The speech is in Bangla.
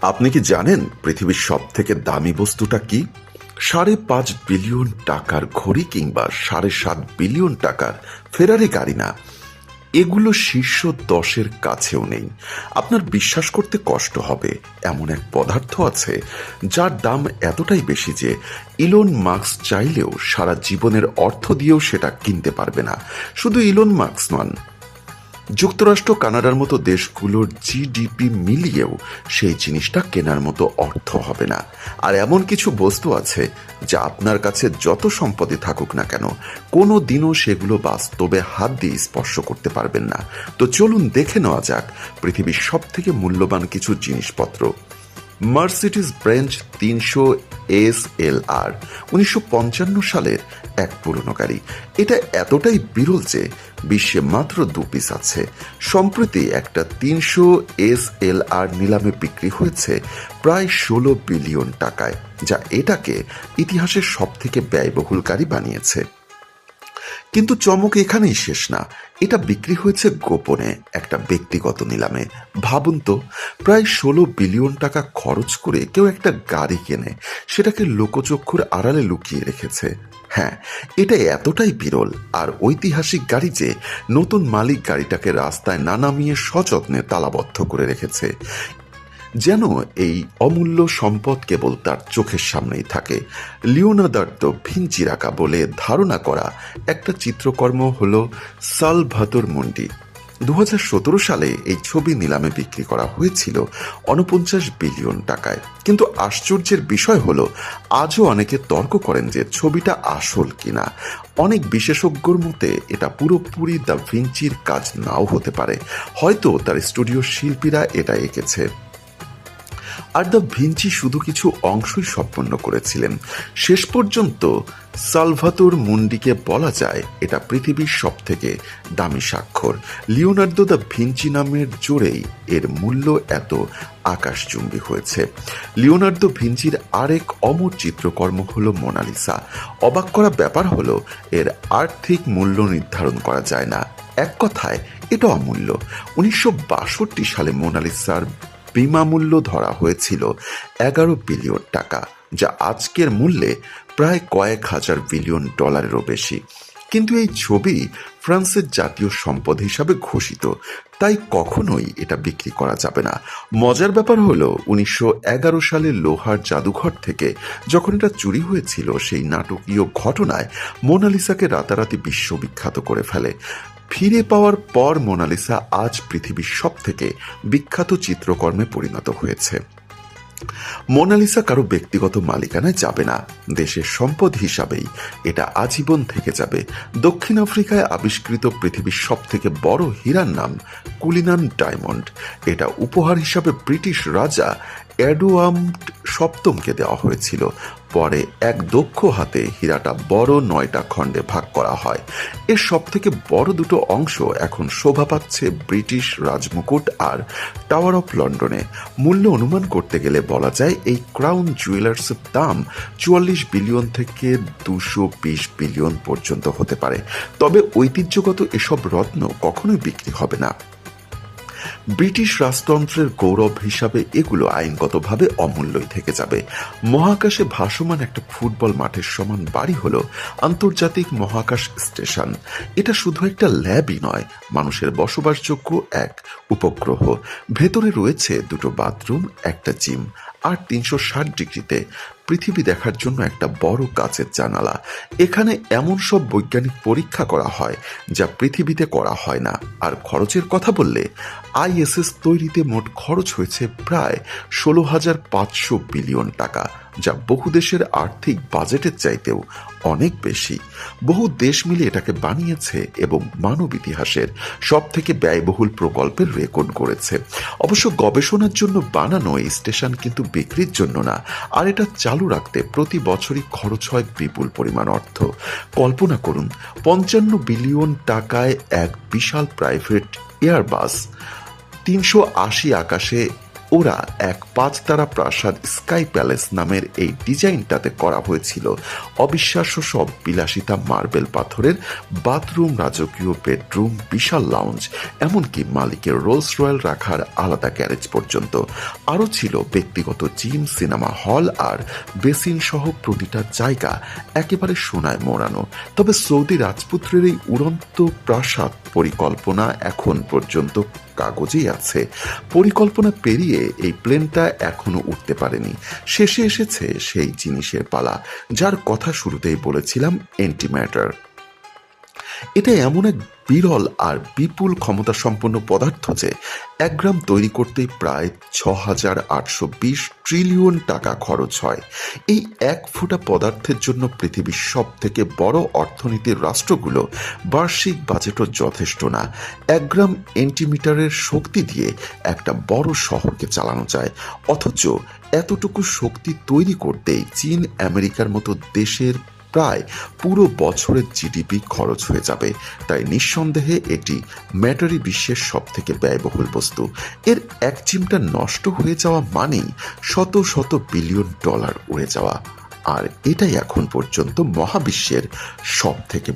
আপনি কি জানেন পৃথিবীর সব থেকে দামি বস্তুটা কি? 5.5 বিলিয়ন টাকার ঘড়ি কিংবা 7.5 বিলিয়ন টাকার ফেরারি গাড়ি না, এগুলো শীর্ষ 10-এর কাছেও নেই। আপনার বিশ্বাস করতে কষ্ট হবে, এমন এক পদার্থ আছে যার দাম এতটাই বেশি যে ইলন মাস্ক চাইলেও সারা জীবনের অর্থ দিয়েও সেটা কিনতে পারবে না। শুধু ইলন মাস্ক নন, যুক্তরাষ্ট্র, কানাডার মতো দেশগুলোর জিডিপি মিলিয়েও সেই জিনিসটা কেনার মতো অর্থ হবে না। আর এমন কিছু বস্তু আছে যা আপনার কাছে যত সম্পদই থাকুক না কেন, কোনো দিনও সেগুলো বাস্তবে হাত দিয়ে স্পর্শ করতে পারবেন না। তো চলুন দেখে নেওয়া যাক পৃথিবীর সব থেকে মূল্যবান কিছু জিনিসপত্র। মার্সিডিজ বেঞ্জ 300 SLR 1955 সালের এক পুরনো গাড়ি। এটা এতটাই বিরল যে বিশ্বে মাত্র 2 পিস আছে। সম্প্রতি একটা 300 SLR নিলামে বিক্রি হয়েছে প্রায় 16 বিলিয়ন টাকায়, যা এটাকে ইতিহাসের সব থেকে ব্যয়বহুল গাড়ি বানিয়েছে। কিন্তু চমক এখানেই শেষ না, এটা বিক্রি হয়েছে গোপনে একটা ব্যক্তিগত নিলামে। ভাবুন তো, প্রায় 16 বিলিয়ন টাকা খরচ করে কেউ একটা গাড়ি কেনে, সেটাকে লোকচক্ষুর আড়ালে লুকিয়ে রেখেছে। হ্যাঁ, এটা এতটাই বিরল আর ঐতিহাসিক গাড়ি যে নতুন মালিক গাড়িটাকে রাস্তায় না নামিয়ে সযত্নে তালাবদ্ধ করে রেখেছে, যেন এই অমূল্য সম্পদ কেবল তার চোখের সামনেই থাকে। লিওনার্দো ভিঞ্চির আঁকা বলে ধারণা করা একটা চিত্রকর্ম হল সালভাতোর মুন্ডি। 2017 সালে এই ছবি নিলামে বিক্রি করা হয়েছিল 49 বিলিয়ন টাকায়। কিন্তু আশ্চর্যের বিষয় হলো, আজও অনেকে তর্ক করেন যে ছবিটা আসল কিনা। অনেক বিশেষজ্ঞর মতে এটা পুরোপুরি দ্য ভিঞ্চির কাজ নাও হতে পারে, হয়তো তার স্টুডিও শিল্পীরা এটা এঁকেছে। আর দ্য ভিঞ্চি শুধু কিছু অংশই সম্পন্ন করেছিলেন। শেষ পর্যন্ত সালভাতোর মুন্ডিকে বলা যায় এটা পৃথিবীর সব থেকে দামি স্বাক্ষর। লিওনার্দো দ্য ভিঞ্চি নামের জোরেই এর মূল্য এত আকাশচুম্বী হয়েছে। লিওনার্দো ভিঞ্চির আরেক অমর চিত্রকর্ম হলো মোনালিসা। অবাক করা ব্যাপার হলো, এর আর্থিক মূল্য নির্ধারণ করা যায় না। এক কথায় এটা অমূল্য। 1962 সালে মোনালিসার বিনামূল্য ধরা হয়েছিল 11 বিলিয়ন টাকা, যা আজকের মূল্যে প্রায় কয়েক হাজার বিলিয়ন ডলারেরও বেশি। কিন্তু এই ছবি ফ্রান্সের জাতীয় সম্পদ হিসাবে ঘোষিত, তাই কখনোই এটা বিক্রি করা যাবে না। মজার ব্যাপার হলো, 1911 সালে লোহার জাদুঘর থেকে যখন এটা চুরি হয়েছিল, সেই নাটকীয় ঘটনায় মোনালিসাকে রাতারাতি বিশ্ববিখ্যাত করে ফেলে। ফিরে পাওয়ার পর মোনালিসা আজ পৃথিবীর সব থেকে বিখ্যাত চিত্রকর্মে পরিণত হয়েছে। মোনালিসা কারো ব্যক্তিগত মালিকানায় যাবে না, দেশের সম্পদ হিসাবেই এটা আজীবন থেকে যাবে। দক্ষিণ আফ্রিকায় আবিষ্কৃত পৃথিবীর সব থেকে বড় হীরার নাম কুলিনান ডায়মন্ড। এটা উপহার হিসাবে ব্রিটিশ রাজা এডওয়ার্ড সপ্তমকে দেওয়া হয়েছিল। পরে এক দক্ষ হাতে হীরাটা বড় 9টা খণ্ডে ভাগ করা হয়। এর সব থেকে বড় দুটো অংশ এখন শোভা পাচ্ছে ব্রিটিশ রাজমুকুট আর টাওয়ার অফ লন্ডনে। মূল্য অনুমান করতে গেলে বলা যায় এই ক্রাউন জুয়েলার্সের দাম 44 বিলিয়ন থেকে 220 বিলিয়ন পর্যন্ত হতে পারে। তবে ঐতিহ্যগত এসব রত্ন কখনোই বিক্রি হবে না। ব্রিটিশ রাজতন্ত্রের গৌরব হিসাবে এগুলো আইনগতভাবে অমূল্যই থেকে যাবে। মহাকাশে ভাসমান একটা ফুটবল মাঠের সমান বাড়ি হলো আন্তর্জাতিক মহাকাশ স্টেশন। এটা শুধু একটা ল্যাবই নয়, মানুষের বসবাসযোগ্য এক উপগ্রহ। ভেতরে রয়েছে 2টো বাথরুম, একটা জিম আর 360 ডিগ্রিতে পৃথিবী দেখার জন্য একটা বড় কাচের জানালা। এখানে এমন সব বৈজ্ঞানিক পরীক্ষা করা হয় যা পৃথিবীতে করা হয় না। আর খরচের কথা বললে, ISS তৈরিতে মোট খরচ হয়েছে প্রায় 16,500 বিলিয়ন টাকা, যা বহু দেশের আর্থিক বাজেটের চাইতেও অনেক বেশি। বহু দেশ মিলে এটাকে বানিয়েছে এবং মানব ইতিহাসের সব থেকে ব্যয়বহুল প্রকল্পের রেকর্ড গড়েছে। অবশ্য গবেষণার জন্য বানানো এই স্টেশন কিন্তু বিক্রির জন্য না, আর এটা চালু রাখতে প্রতি বছরই খরচ হয় বিপুল পরিমাণ অর্থ। কল্পনা করুন, 55 বিলিয়ন টাকায় এক বিশাল প্রাইভেট এয়ারবাস 380 আকাশে ওরা এক 5 তারা প্রাসাদ স্কাই প্যালেস নামের এই ডিজাইনটাতে করা হয়েছিল অবিশ্বাস্য সব বিলাসিতা, মার্বেল পাথরের বাথরুম, রাজকীয় বেডরুম, বিশাল লাউঞ্জ, এমনকি মালিকের রোলস রয়েল রাখার আলাদা গ্যারেজ পর্যন্ত। আরও ছিল ব্যক্তিগত জিম, সিনেমা হল আর বেসিন সহ প্রতিটা জায়গা একেবারে সোনায় মোড়ানো। তবে সৌদি রাজপুত্রের এই উড়ন্ত প্রাসাদ পরিকল্পনা এখন পর্যন্ত কাগজেই আছে। পরিকল্পনা পেরিয়ে এই প্লেনটা এখনো উঠতে পারেনি। শেষে এসেছে সেই জিনিসের পালা যার কথা শুরুতেই বলেছিলাম, অ্যান্টিম্যাটার। এটা এমন এক বিরল আর বিপুল ক্ষমতা সম্পন্ন পদার্থ যে 1 গ্রাম তৈরি করতে প্রায় 6,820 ট্রিলিয়ন টাকা খরচ হয়। এই 1 ফোঁটা পদার্থের জন্য পৃথিবীর সব থেকে বড় অর্থনীতির রাষ্ট্রগুলো বার্ষিক বাজেটও যথেষ্ট না। 1 গ্রাম অ্যান্টিমিটারের শক্তি দিয়ে একটা বড় শহরকে চালানো যায়, অথচ এতটুকু শক্তি তৈরি করতেই চীন, আমেরিকার মতো দেশের প্রায় পুরো বছরের জিডিপি খরচ হয়ে যাবে। তাই নিঃসন্দেহে এটি ম্যাটারি বিশ্বের সব থেকে ব্যয়বহুল বস্তু। এর এক চিমটা নষ্ট হয়ে যাওয়া মানেই শত শত বিলিয়ন ডলার উড়ে যাওয়া। আর এটাই এখন পর্যন্ত মহাবিশ্বের সব থেকে